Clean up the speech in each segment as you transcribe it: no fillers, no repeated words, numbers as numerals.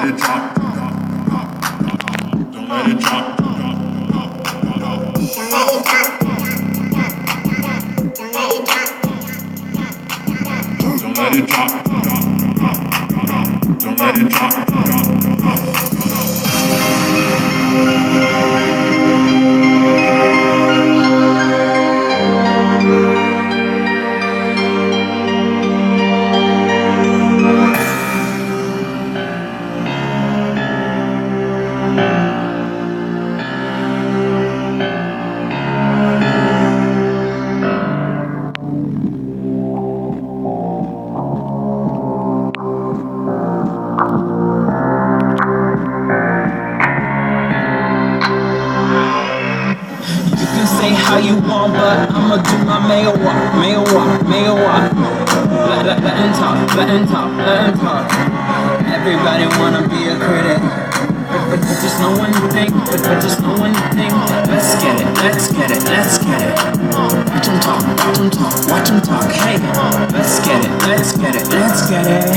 it drop. Don't let it drop. Don't let it drop. Don't let it drop. Don't let it drop. Don't let it drop. How you want, but I'ma do my mail walk. Let him talk, let him talk, let him talk. Everybody wanna be a critic, but just know one thing, but just know one thing. Let's get it, let's get it, let's get it. Watch him talk, watch him talk, watch him talk. Hey, let's get it, let's get it, let's get it.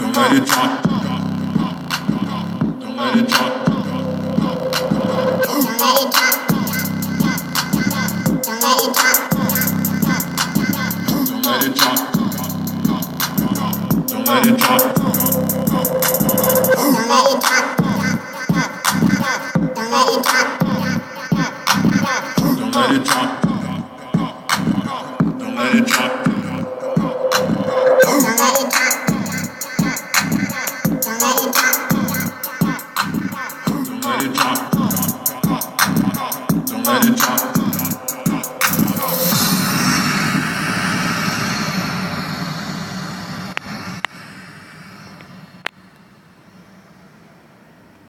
Don't let it drop. Don't let it drop. Don't let it drop. Don't let it drop. Don't let it drop. Don't let it drop. Don't let it drop. Don't let it drop. Don't let it drop. Don't let it drop. Don't let it drop. Don't let it drop. Don't let it drop. Don't let it drop.